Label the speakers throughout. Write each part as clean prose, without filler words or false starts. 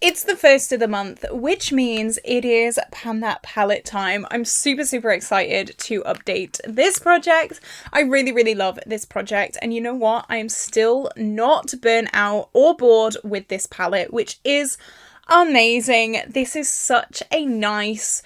Speaker 1: It's the first of the month, which means it is Pan That Palette time. I'm super excited to update this project. I really love this project, and you know what? I am still not burnt out or bored with this palette, which is amazing. This is such a nice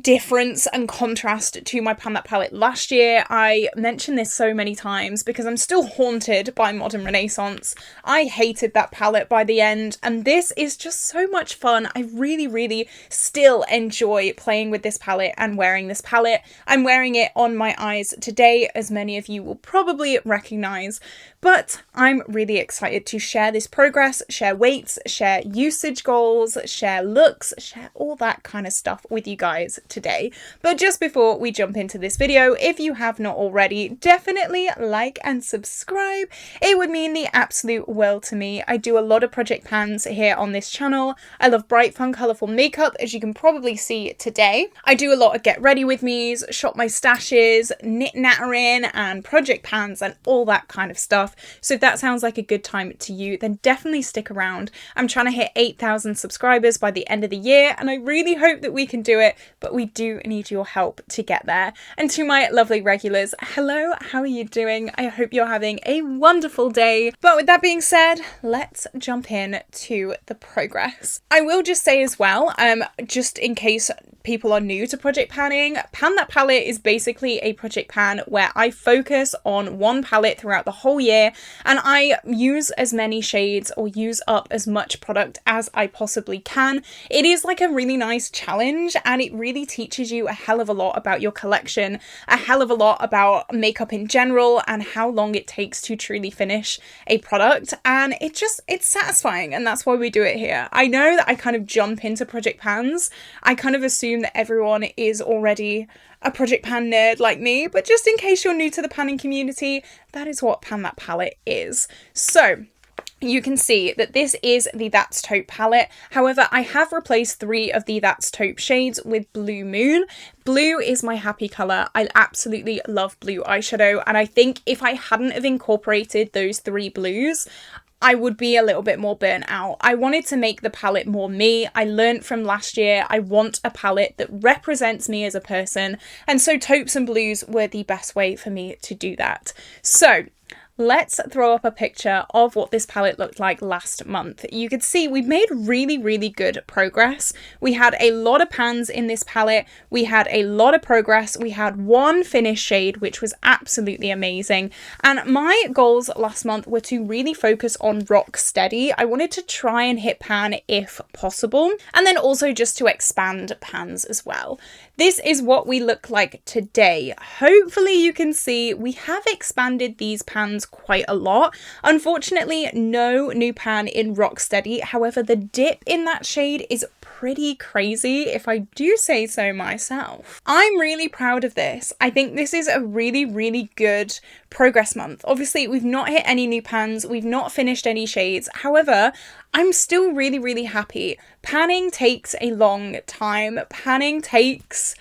Speaker 1: difference and contrast to my Pan That palette last year. I mentioned this so many times because I'm still haunted by Modern Renaissance. I hated that palette by the end, and this is just so much fun. I really still enjoy playing with this palette and wearing this palette. I'm wearing it on my eyes today, as many of you will probably recognize, but I'm really excited to share this progress, share weights, share usage goals, share looks, share all that kind of stuff with you guys today. But just before we jump into this video, if you have not already, definitely like and subscribe. It would mean the absolute world to me. I do a lot of project pans here on this channel. I love bright, fun, colourful makeup, as you can probably see today. I do a lot of get ready with me's, shop my stashes, knit nattering, and project pans and all that kind of stuff. So if that sounds like a good time to you, then definitely stick around. I'm trying to hit 8,000 subscribers by the end of the year, and I really hope that we can do it, but we do need your help to get there. And to my lovely regulars, hello, how are you doing? I hope you're having a wonderful day. But with that being said, let's jump in to the progress. I will just say as well, just in case people are new to project panning, Pan That Palette is basically a project pan where I focus on one palette throughout the whole year, and I use as many shades or use up as much product as I possibly can. It is like a really nice challenge, and it really teaches you a hell of a lot about your collection, a hell of a lot about makeup in general, and how long it takes to truly finish a product. And it's satisfying, and that's why we do it here. I know that I kind of jump into project pans. I kind of assume that everyone is already a project pan nerd like me, but just in case you're new to the panning community, that is what Pan That Palette is. So you can see that this is the That's Taupe palette. However, I have replaced 3 of the That's Taupe shades with Blue Moon. Blue is my happy colour. I absolutely love blue eyeshadow, and I think if I hadn't have incorporated those 3 blues, I would be a little bit more burnt out. I wanted to make the palette more me. I learned from last year, I want a palette that represents me as a person, and so taupes and blues were the best way for me to do that. So let's throw up a picture of what this palette looked like last month. You could see we made really good progress. We had a lot of pans in this palette. We had a lot of progress. We had 1 finished shade, which was absolutely amazing. And my goals last month were to really focus on rock steady. I wanted to try and hit pan if possible, and then also just to expand pans as well. This is what we look like today. Hopefully you can see we have expanded these pans quite a lot. Unfortunately, no new pan in Rocksteady. However, the dip in that shade is pretty crazy, if I do say so myself. I'm really proud of this. I think this is a really good progress month. Obviously, we've not hit any new pans, we've not finished any shades. However, I'm still really happy. Panning takes a long time. Panning takes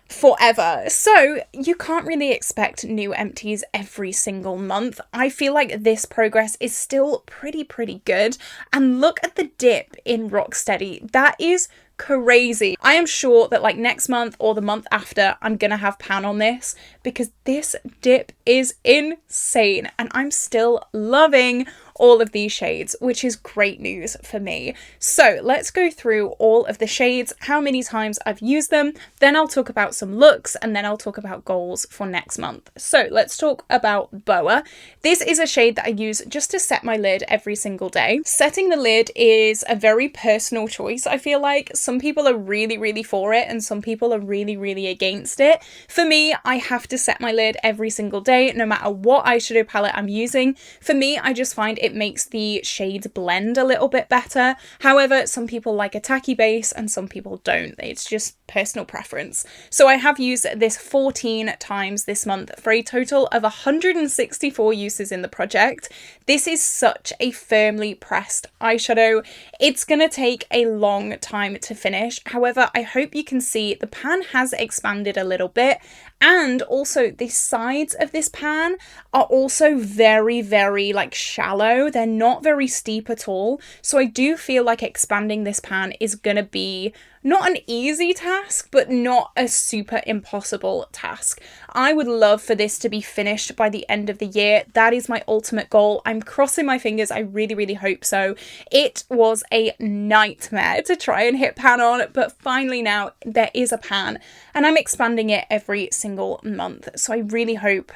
Speaker 1: forever. So you can't really expect new empties every single month. I feel like this progress is still pretty good. And look at the dip in Rocksteady. That is crazy. I am sure that like next month or the month after, I'm gonna have pan on this because this dip is insane, and I'm still loving all of these shades, which is great news for me. So let's go through all of the shades, how many times I've used them, then I'll talk about some looks, and then I'll talk about goals for next month. So let's talk about Boa. This is a shade that I use just to set my lid every single day. Setting the lid is a very personal choice. I feel like some people are really for it, and some people are really against it. For me, I have to set my lid every single day, no matter what eyeshadow palette I'm using. For me, I just find it makes the shades blend a little bit better. However, some people like a tacky base and some people don't. It's just personal preference. So I have used this 14 times this month for a total of 164 uses in the project. This is such a firmly pressed eyeshadow. It's gonna take a long time to finish. However, I hope you can see the pan has expanded a little bit, And also the sides of this pan are also very, very like shallow. They're not very steep at all. So I do feel like expanding this pan is gonna be not an easy task, but not a super impossible task. I would love for this to be finished by the end of the year. That is my ultimate goal. I'm crossing my fingers. I really, really hope so. It was a nightmare to try and hit pan on, but finally now there is a pan and I'm expanding it every single month. So I really hope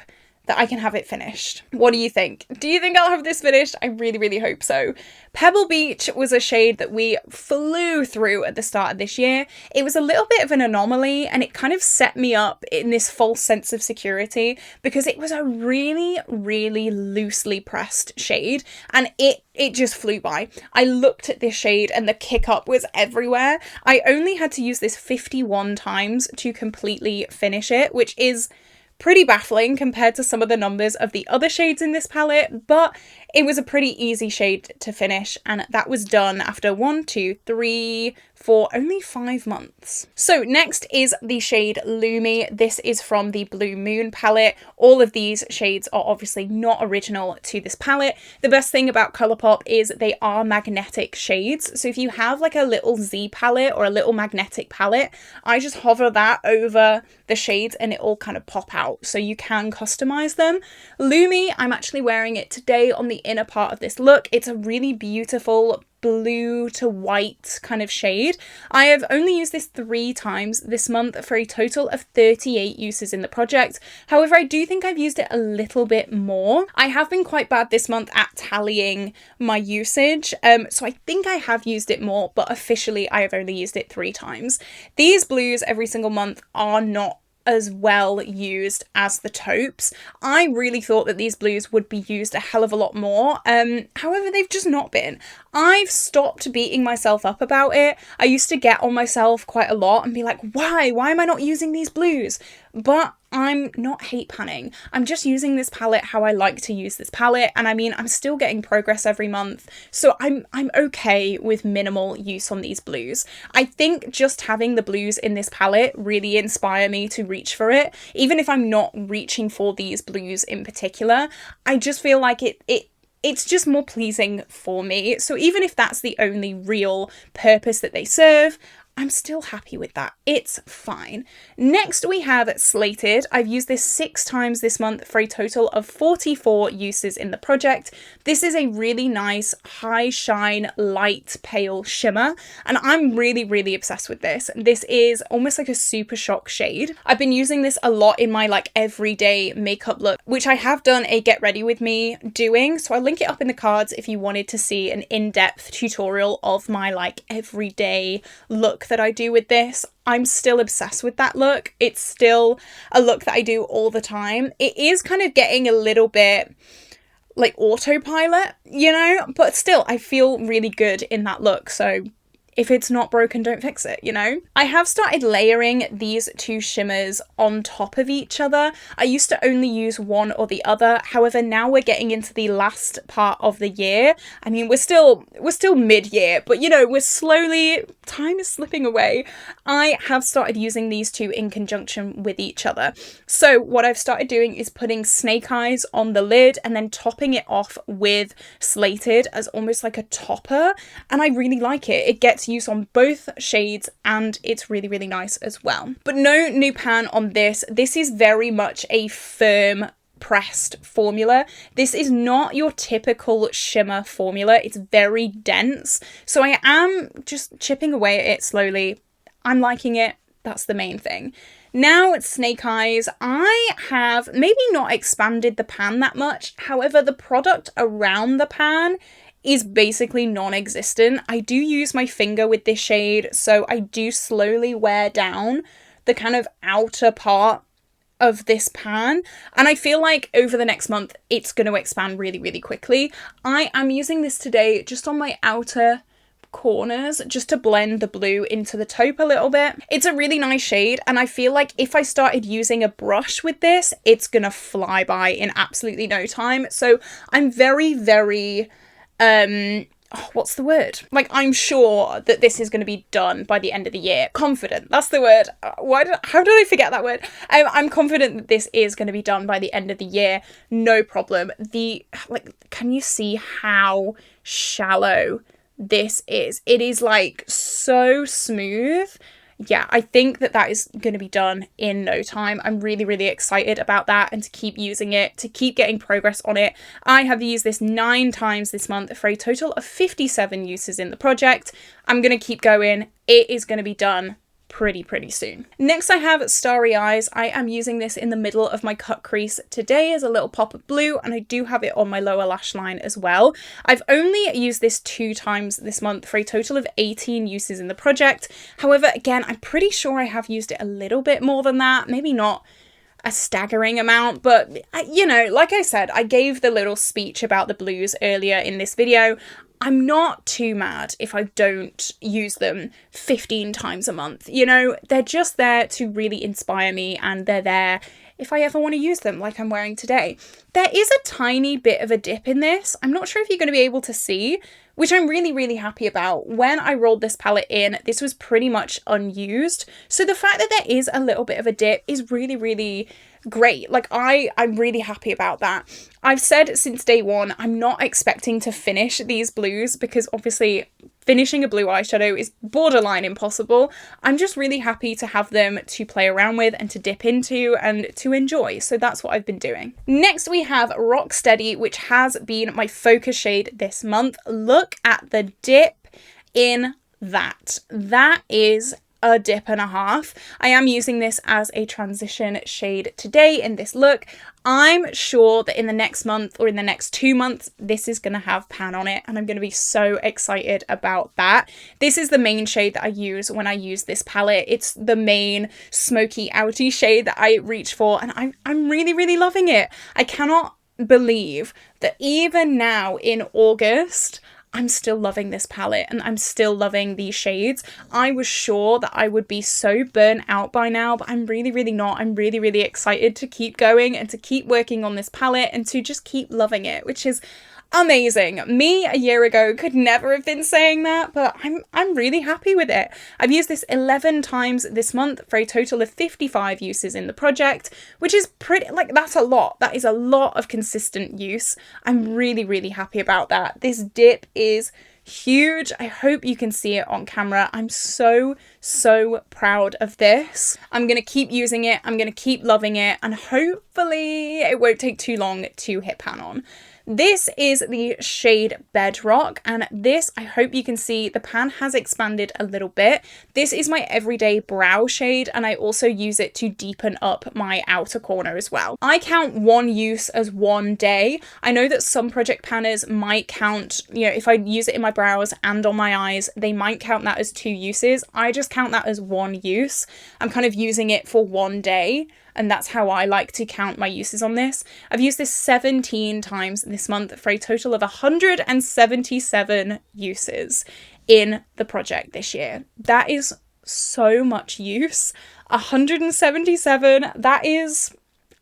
Speaker 1: that I can have it finished. What do you think? Do you think I'll have this finished? I really, really hope so. Pebble Beach was a shade that we flew through at the start of this year. It was a little bit of an anomaly and it kind of set me up in this false sense of security because it was a really, really loosely pressed shade and it just flew by. I looked at this shade and the kick up was everywhere. I only had to use this 51 times to completely finish it, which is pretty baffling compared to some of the numbers of the other shades in this palette, but it was a pretty easy shade to finish and that was done after 1, 2, 3, 4, only 5 months. So next is the shade Lumi. This is from the Blue Moon palette. All of these shades are obviously not original to this palette. The best thing about Colourpop is they are magnetic shades. So if you have like a little Z palette or a little magnetic palette, I just hover that over the shades and it all kind of pop out. So you can customize them. Lumi, I'm actually wearing it today on the inner part of this look. It's a really beautiful blue to white kind of shade. I have only used this 3 times this month for a total of 38 uses in the project. However, I do think I've used it a little bit more. I have been quite bad this month at tallying my usage, so I think I have used it more, but officially I have only used it 3 times. These blues every single month are not as well used as the taupes. I really thought that these blues would be used a hell of a lot more. However, they've just not been. I've stopped beating myself up about it. I used to get on myself quite a lot and be like, why am I not using these blues? But I'm not hate panning. I'm just using this palette how I like to use this palette. And I mean, I'm still getting progress every month. So I'm okay with minimal use on these blues. I think just having the blues in this palette really inspire me to reach for it. Even if I'm not reaching for these blues in particular, I just feel like it's just more pleasing for me. So even if that's the only real purpose that they serve, I'm still happy with that. It's fine. Next we have Slated. I've used this 6 times this month for a total of 44 uses in the project. This is a really nice high shine light pale shimmer and I'm really, really obsessed with this. This is almost like a super shock shade. I've been using this a lot in my like everyday makeup look, which I have done a get ready with me doing. So I'll link it up in the cards if you wanted to see an in-depth tutorial of my like everyday look that I do with this. I'm still obsessed with that look. It's still a look that I do all the time. It is kind of getting a little bit like autopilot, you know, but still I feel really good in that look. So if it's not broken, don't fix it, you know? I have started layering these 2 shimmers on top of each other. I used to only use one or the other. However, now we're getting into the last part of the year. I mean, we're still mid-year, but you know, we're slowly, time is slipping away. I have started using these 2 in conjunction with each other. So what I've started doing is putting Snake Eyes on the lid and then topping it off with Slated as almost like a topper. And I really like it. It gets use on both shades and it's really, really nice as well. But no new pan on this. This is very much a firm pressed formula. This is not your typical shimmer formula. It's very dense. So I am just chipping away at it slowly. I'm liking it. That's the main thing. Now it's Snake Eyes. I have maybe not expanded the pan that much. However, the product around the pan is basically non-existent. I do use my finger with this shade, so I do slowly wear down the kind of outer part of this pan, and I feel like over the next month it's going to expand really, really quickly. I am using this today just on my outer corners just to blend the blue into the taupe a little bit. It's a really nice shade and I feel like if I started using a brush with this, it's gonna fly by in absolutely no time. So I'm very, very oh, what's the word? Like, I'm sure that this is going to be done by the end of the year. Confident, that's the word. How did I forget that word? I'm confident that this is going to be done by the end of the year. No problem. Can you see how shallow this is? It is like so smooth. Yeah, I think that is going to be done in no time. I'm really, really excited about that and to keep using it, to keep getting progress on it. I have used this 9 times this month for a total of 57 uses in the project. I'm going to keep going. It is going to be done pretty soon. Next I have Starry Eyes. I am using this in the middle of my cut crease today as a little pop of blue, and I do have it on my lower lash line as well. I've only used this 2 times this month for a total of 18 uses in the project. However, again, I'm pretty sure I have used it a little bit more than that, maybe not a staggering amount, but you know, like I said, I gave the little speech about the blues earlier in this video. I'm not too mad if I don't use them 15 times a month. You know, they're just there to really inspire me, and they're there if I ever want to use them, like I'm wearing today. There is a tiny bit of a dip in this. I'm not sure if you're going to be able to see, which I'm really happy about. When I rolled this palette in, this was pretty much unused. So the fact that there is a little bit of a dip is really great. Like, I'm really happy about that. I've said since day one, I'm not expecting to finish these blues because obviously finishing a blue eyeshadow is borderline impossible. I'm just really happy to have them to play around with and to dip into and to enjoy. So that's what I've been doing. Next we have Rocksteady, which has been my focus shade this month. Look at the dip in that. That is a dip and a half. I am using this as a transition shade today in this look. I'm sure that in the next month or in the next 2 months, this is going to have pan on it, and I'm going to be so excited about that. This is the main shade that I use when I use this palette. It's the main smoky outy shade that I reach for, and I'm really loving it. I cannot believe that even now in August, I'm still loving this palette and I'm still loving these shades. I was sure that I would be so burnt out by now, but I'm really not. I'm really excited to keep going and to keep working on this palette and to just keep loving it, which is amazing. Me a year ago could never have been saying that, but I'm really happy with it. I've used this 11 times this month for a total of 55 uses in the project, which is pretty, like, that's a lot. That is a lot of consistent use. I'm really happy about that. This dip is huge. I hope you can see it on camera. I'm so proud of this. I'm gonna keep using it. I'm gonna keep loving it, and hopefully it won't take too long to hit pan on. This is the shade Bedrock, and this, I hope you can see, the pan has expanded a little bit. This is my everyday brow shade, and I also use it to deepen up my outer corner as well. I count one use as one day. I know that some project panners might count, you know, if I use it in my brows and on my eyes, they might count that as 2 uses. I just count that as 1 use. I'm kind of using it for one day, and that's how I like to count my uses on this. I've used this 17 times this month for a total of 177 uses in the project this year. That is so much use. 177, that is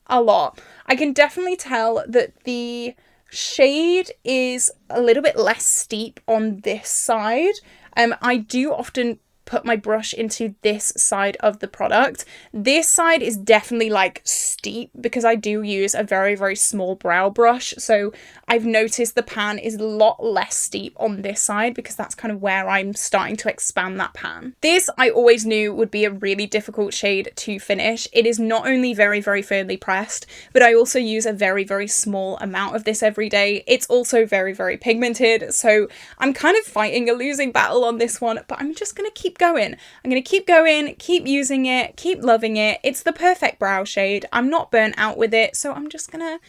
Speaker 1: a lot. I can definitely tell that the shade is a little bit less steep on this side. I do often put my brush into this side of the product. This side is definitely like steep because I do use a very small brow brush, so I've noticed the pan is a lot less steep on this side because that's kind of where I'm starting to expand that pan. This I always knew would be a really difficult shade to finish. It is not only very firmly pressed, but I also use a very small amount of this every day. It's also very pigmented, so I'm kind of fighting a losing battle on this one, but I'm just gonna keep going. I'm going to keep going, keep using it, keep loving it. It's the perfect brow shade. I'm not burnt out with it, so I'm just going to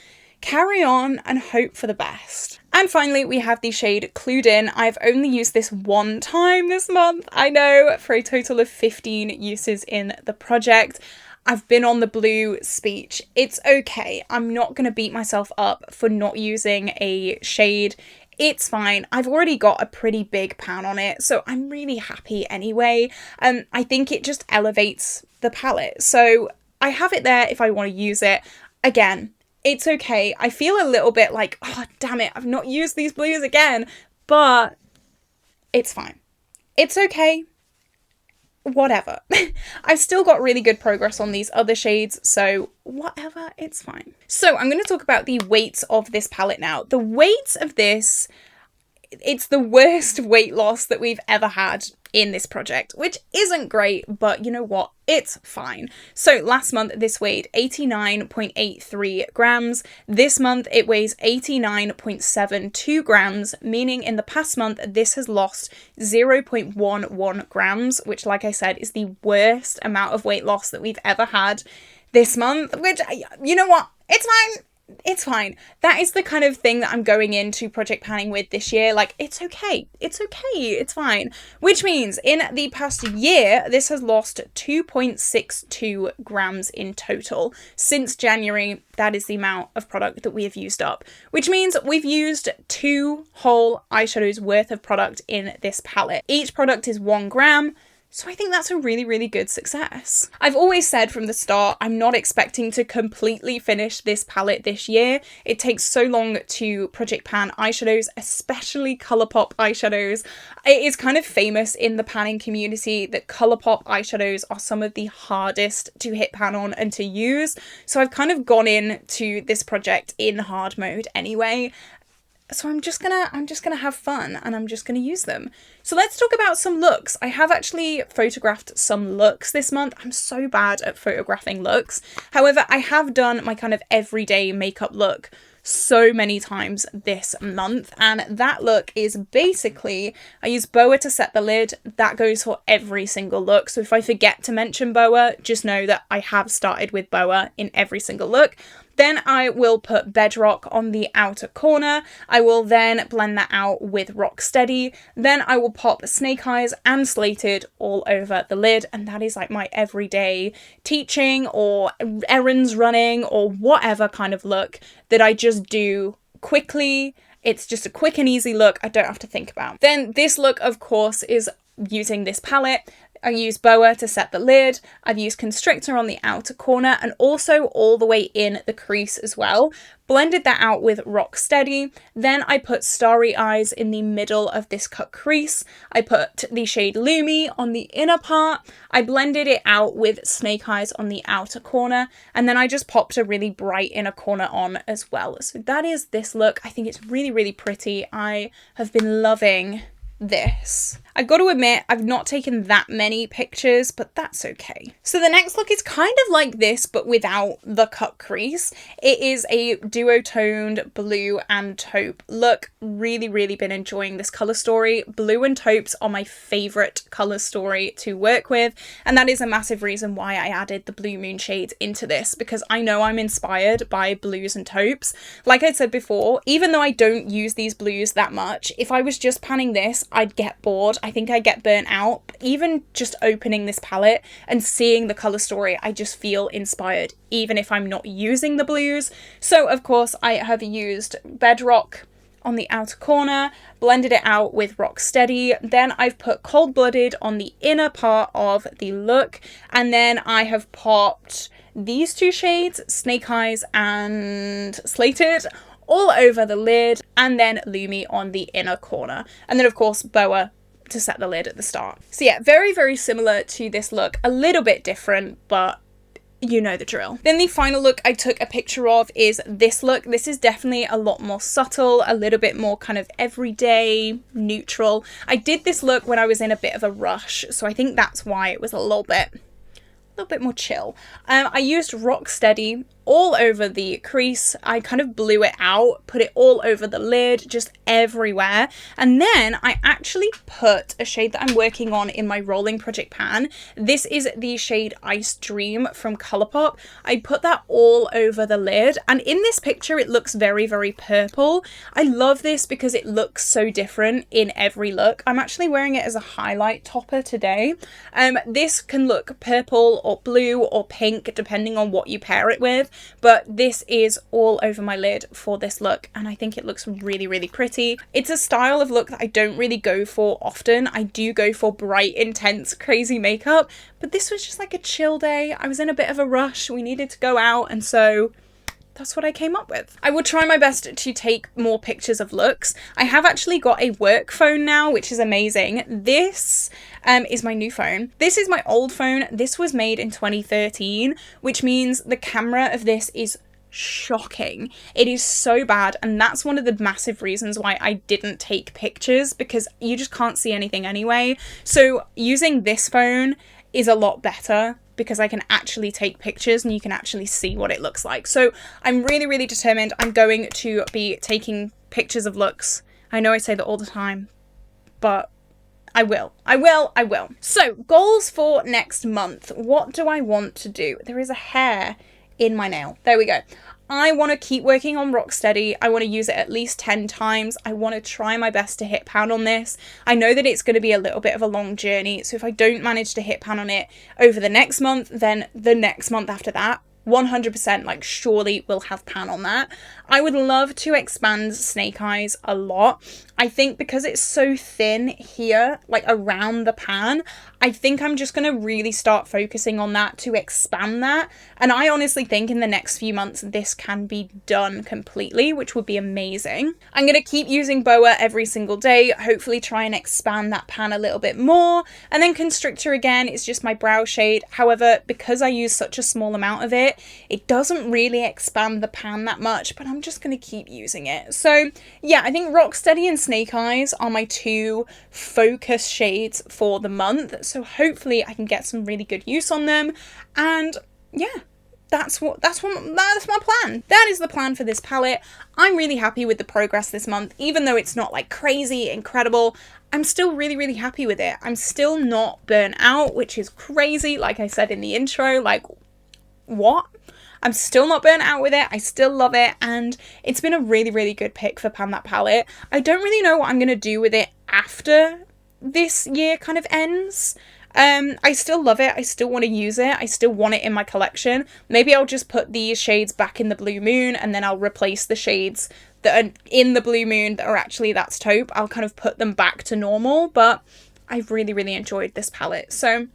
Speaker 1: carry on and hope for the best. And finally, we have the shade Clued In. I've only used this 1 time this month, I know, for a total of 15 uses in the project. I've been on the blue speech. It's okay. I'm not going to beat myself up for not using a shade. It's fine. I've already got a pretty big pan on it, so I'm really happy anyway. I think it just elevates the palette. So I have it there if I want to use it. Again, it's okay. I feel a little bit like, oh, damn it, I've not used these blues again, but it's fine. It's okay. Whatever. I've still got really good progress on these other shades, so whatever, it's fine. So I'm going to talk about the weights of this palette now. The weights of this, it's the worst weight loss that we've ever had in this project, which isn't great, but you know what? It's fine. So last month this weighed 89.83 grams. This month it weighs 89.72 grams, meaning in the past month this has lost 0.11 grams, which, like I said, is the worst amount of weight loss that we've ever had this month, which, you know what? It's fine. It's fine. That is the kind of thing that I'm going into project panning with this year. Like, it's okay. It's okay. It's fine. Which means in the past year, this has lost 2.62 grams in total. Since January, that is the amount of product that we have used up. Which means we've used 2 whole eyeshadows worth of product in this palette. Each product is 1 gram. So I think that's a really, really good success. I've always said from the start, I'm not expecting to completely finish this palette this year. It takes so long to project pan eyeshadows, especially Colourpop eyeshadows. It is kind of famous in the panning community that Colourpop eyeshadows are some of the hardest to hit pan on and to use. So I've kind of gone into this project in hard mode anyway. So I'm just gonna have fun and I'm just gonna use them. So let's talk about some looks. I have actually photographed some looks this month. I'm so bad at photographing looks. However, I have done my kind of everyday makeup look so many times this month, and that look is basically, I use Boa to set the lid. That goes for every single look. So if I forget to mention Boa, just know that I have started with Boa in every single look. Then I will put Bedrock on the outer corner. I will then blend that out with Rock Steady. Then I will pop Snake Eyes and Slated all over the lid. And that is like my everyday teaching or errands running or whatever kind of look that I just do quickly. It's just a quick and easy look I don't have to think about. Then this look, of course, is using this palette. I use Boa to set the lid, I've used Constrictor on the outer corner and also all the way in the crease as well. Blended that out with Rock Steady. Then I put Starry Eyes in the middle of this cut crease. I put the shade Lumi on the inner part. I blended it out with Snake Eyes on the outer corner. And then I just popped a really bright inner corner on as well. So that is this look. I think it's really, really pretty. I have been loving this. I've got to admit, I've not taken that many pictures, but that's okay. So the next look is kind of like this, but without the cut crease. It is a duotoned blue and taupe look. Really, really been enjoying this colour story. Blue and taupes are my favourite colour story to work with, and that is a massive reason why I added the Blue Moon shades into this, because I know I'm inspired by blues and taupes. Like I said before, even though I don't use these blues that much, if I was just panning this, I'd get bored. I think I get burnt out. Even just opening this palette and seeing the colour story, I just feel inspired, even if I'm not using the blues. So of course I have used Bedrock on the outer corner, blended it out with Rock Steady. Then I've put Cold Blooded on the inner part of the look. And then I have popped these 2 shades, Snake Eyes and Slated, all over the lid, and then Lumi on the inner corner. And then of course Boa to set the lid at the start. So yeah, very, very similar to this look. A little bit different, but you know the drill. Then the final look I took a picture of is this look. This is definitely a lot more subtle, a little bit more kind of everyday, neutral. I did this look when I was in a bit of a rush, so I think that's why it was a little bit more chill. I used Rock Steady all over the crease. I kind of blew it out, put it all over the lid, just everywhere. And then I actually put a shade that I'm working on in my rolling project pan. This is the shade Ice Dream from Colourpop. I put that all over the lid, and in this picture it looks very, very purple. I love this because it looks so different in every look. I'm actually wearing it as a highlight topper today. This can look purple or blue or pink depending on what you pair it with. But this is all over my lid for this look, and I think it looks really, really pretty. It's a style of look that I don't really go for often. I do go for bright, intense, crazy makeup, but this was just like a chill day. I was in a bit of a rush. We needed to go out, and so that's what I came up with. I will try my best to take more pictures of looks. I have actually got a work phone now, which is amazing. This is my new phone. This is my old phone. This was made in 2013, which means the camera of this is shocking. It is so bad, and that's one of the massive reasons why I didn't take pictures, because you just can't see anything anyway. So using this phone is a lot better, because I can actually take pictures and you can actually see what it looks like. So I'm really, really determined. I'm going to be taking pictures of looks. I know I say that all the time, but I will. So goals for next month. What do I want to do? There is a hair in my nail. There we go. I want to keep working on Rocksteady. I want to use it at least 10 times. I want to try my best to hit pan on this. I know that it's going to be a little bit of a long journey, so if I don't manage to hit pan on it over the next month, then the next month after that, 100% like surely we'll have pan on that. I would love to expand Snake Eyes a lot. I think because it's so thin here, like around the pan, I think I'm just going to really start focusing on that to expand that. And I honestly think in the next few months this can be done completely, which would be amazing. I'm going to keep using Boa every single day, hopefully try and expand that pan a little bit more. And then Constrictor again is just my brow shade. However, because I use such a small amount of it, it doesn't really expand the pan that much, but I'm just going to keep using it. So yeah, I think Rocksteady and Snake Eyes are my two focus shades for the month. So hopefully I can get some really good use on them. And yeah, that's my plan. That is the plan for this palette. I'm really happy with the progress this month, even though it's not like crazy incredible. I'm still really, really happy with it. I'm still not burnt out, which is crazy. Like I said in the intro, like what? I'm still not burnt out with it. I still love it, and it's been a really, really good pick for Pan That Palette. I don't really know what I'm going to do with it after this year kind of ends. I still love it. I still want to use it. I still want it in my collection. Maybe I'll just put these shades back in the Blue Moon, and then I'll replace the shades that are in the Blue Moon that are actually That's Taupe. I'll kind of put them back to normal, but I've really, really enjoyed this palette. So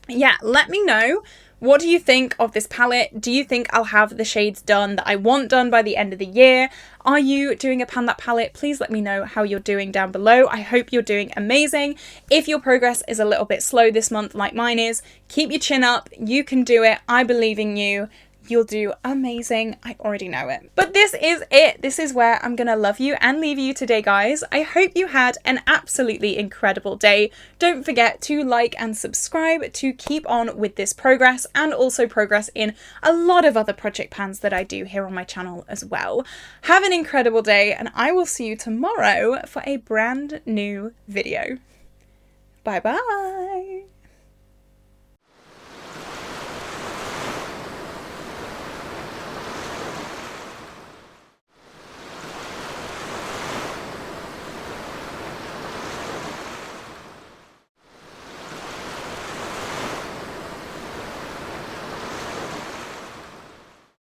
Speaker 1: yeah, let me know. What do you think of this palette? Do you think I'll have the shades done that I want done by the end of the year? Are you doing a Pan That Palette? Please let me know how you're doing down below. I hope you're doing amazing. If your progress is a little bit slow this month like mine is, keep your chin up. You can do it. I believe in you. You'll do amazing. I already know it. But this is it. This is where I'm gonna love you and leave you today, guys. I hope you had an absolutely incredible day. Don't forget to like and subscribe to keep on with this progress, and also progress in a lot of other project pans that I do here on my channel as well. Have an incredible day, and I will see you tomorrow for a brand new video. Bye bye.